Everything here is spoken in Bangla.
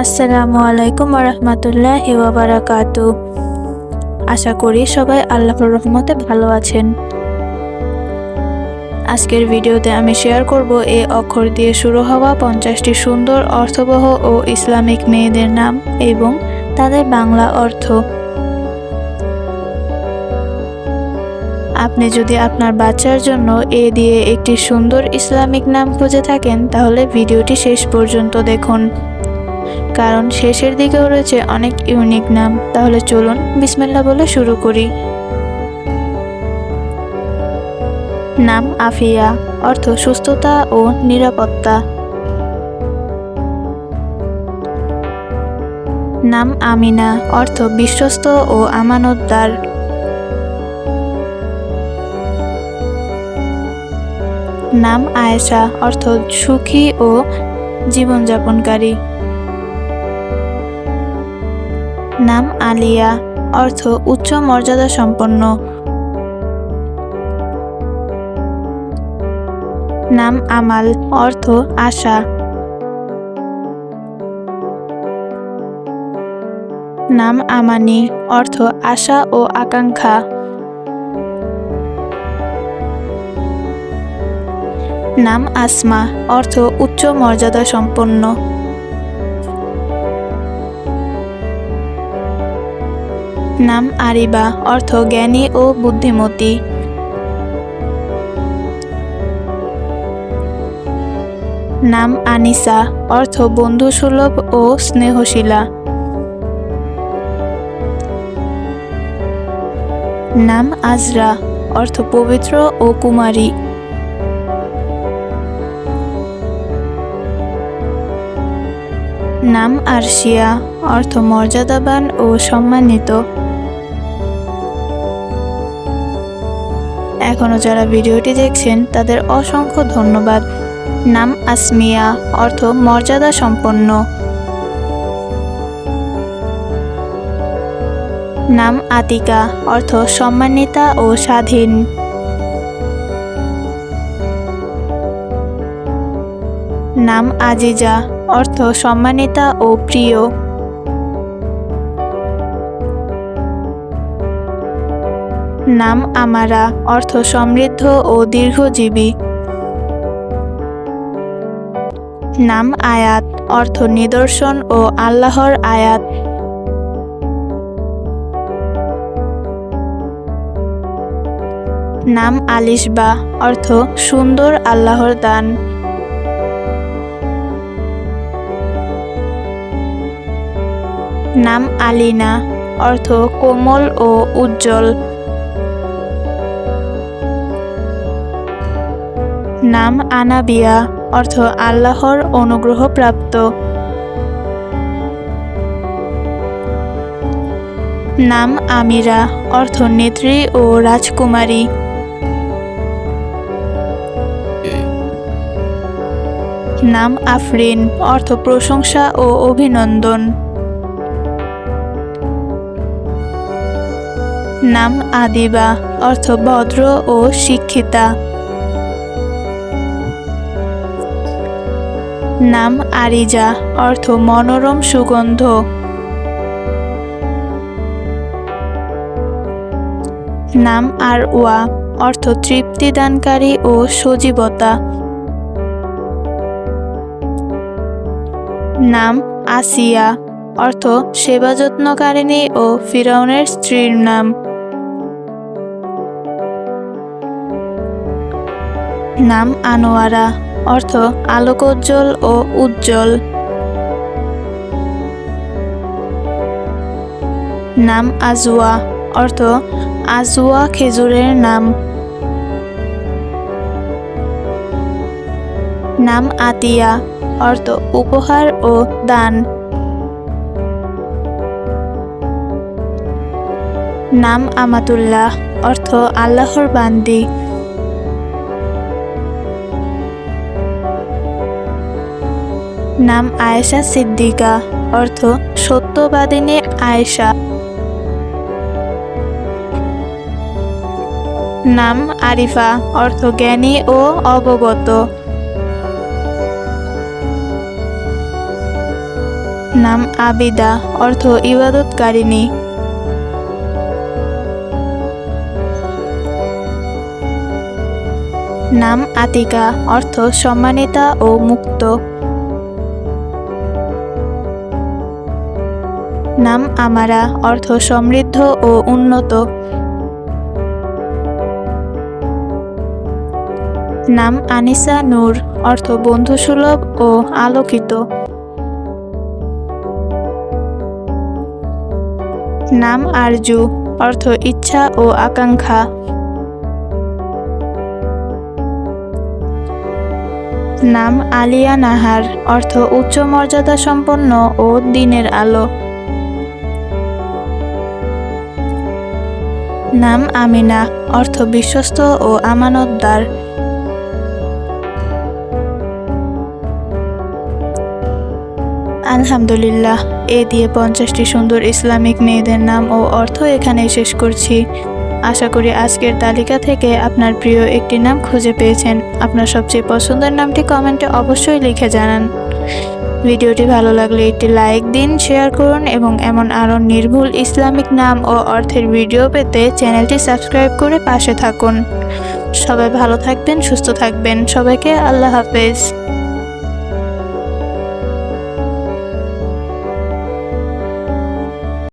আসসালামু আলাইকুম রহমতুল্লাহি ওয়া বারাকাতুহু। আশা করি সবাই আল্লাহর রহমতে ভালো আছেন। আজকের ভিডিওতে আমি শেয়ার করব এই অক্ষর দিয়ে শুরু হওয়া 50টি সুন্দর অর্থবহ ও ইসলামিক মেয়েদের নাম এবং তাদের বাংলা অর্থ। আপনি যদি আপনার বাচ্চার জন্য এ দিয়ে একটি সুন্দর ইসলামিক নাম খুঁজে থাকেন তাহলে ভিডিওটি শেষ পর্যন্ত দেখুন, কারণ শেষের দিকেও রয়েছে অনেক ইউনিক নাম। তাহলে চলুন বিসমিল্লাহ বলে শুরু করি। নাম আফিয়া, অর্থ সুস্থতা ও নিরাপত্তা। নাম আমিনা, অর্থ বিশ্বস্ত ও আমানতদার। নাম আয়েশা, অর্থ সুখী ও জীবনযাপনকারী। নাম আলিয়া, অর্থ উচ্চ মর্যাদা সম্পন্ন। নাম আমাল, অর্থ আশা। নাম আমানি, অর্থ আশা ও আকাঙ্ক্ষা। নাম আসমা, অর্থ উচ্চ মর্যাদা সম্পন্ন। নাম আরিবা, অর্থ জ্ঞানী ও বুদ্ধিমতী। নাম আনিসা, অর্থ বন্ধুসুলভ ও স্নেহশীলা। নাম আজরা, অর্থ পবিত্র ও কুমারী। নাম আরশিয়া, অর্থ মর্যাদাবান ও সম্মানিত। এখনো যারা ভিডিওটি দেখছেন তাদের অসংখ্য ধন্যবাদ। নাম আসমিয়া, অর্থ মর্যাদা সম্পন্ন। নাম আতিকা, অর্থ সম্মানিতা ও স্বাধীন। নাম আজিজা, অর্থ সম্মানিতা ও প্রিয়। নাম আমারা, অর্থ সমৃদ্ধ ও দীর্ঘজীবী। নাম আয়াত, অর্থ নিদর্শন ও আল্লাহর আয়াত। নাম আলিশবা, অর্থ সুন্দর আল্লাহর দান। নাম আলিনা, অর্থ কোমল ও উজ্জ্বল। নাম আনাবিয়া, অর্থ আল্লাহর অনুগ্রহপ্রাপ্ত। নাম আমিরা, অর্থ নেত্রী ও রাজকুমারী। নাম আফরিন, অর্থ প্রশংসা ও অভিনন্দন। নাম আদিবা, অর্থ ভদ্র ও শিক্ষিতা। নাম আরিজা, অর্থ মনোরম সুগন্ধ। নাম আরওয়া, অর্থ তৃপ্তিদানকারী ও সজীবতা। নাম আসিয়া, অর্থ সেবা যত্নকারিণী ও ফিরআউনের স্ত্রীর নাম। নাম আনোয়ারা, অর্থ আলোকোজ্জ্বল ও উজ্জ্বল। নাম আজওয়া, অর্থ আজওয়া খেজুরের নাম। নাম আতিয়া, অর্থ উপহার ও দান। নাম আমাতুল্লাহ, অর্থ আল্লাহর বান্দি। নাম আয়েশা সিদ্দিকা, অর্থ সত্যবাদিনী আয়েশা। নাম আরিফা, অর্থ জ্ঞানী ও অবগত। নাম আবিদা, অর্থ ইবাদতকারিণী। নাম আতিকা, অর্থ সম্মানিতা ও মুক্ত। নাম আমারা, অর্থ সমৃদ্ধ ও উন্নত। নাম আনিসা নূর, অর্থ বন্ধুসুলভ ও আলোকিত। নাম আরজু, অর্থ ইচ্ছা ও আকাঙ্ক্ষা। নাম আলিয়া নাহার, অর্থ উচ্চ মর্যাদা সম্পন্ন ও দিনের আলো। নাম আমিনা, অর্থ বিশ্বস্ত ও আমানতদার। আলহামদুলিল্লাহ, এ দিয়ে 50টি সুন্দর ইসলামিক মেয়েদের নাম ও অর্থ এখানেই শেষ করছি। আশা করি আজকের তালিকা থেকে আপনার প্রিয় একটি নাম খুঁজে পেয়েছেন। আপনার সবচেয়ে পছন্দের নামটি কমেন্টে অবশ্যই লিখে জানান। ভিডিওটি ভালো লাগলে একটি লাইক দিন, শেয়ার করুন এবং এমন আরও নির্ভুল ইসলামিক নাম ও অর্থের ভিডিও পেতে চ্যানেলটি সাবস্ক্রাইব করে পাশে থাকুন। সবাই ভালো থাকবেন, সুস্থ থাকবেন। সবাইকে আল্লাহ হাফেজ।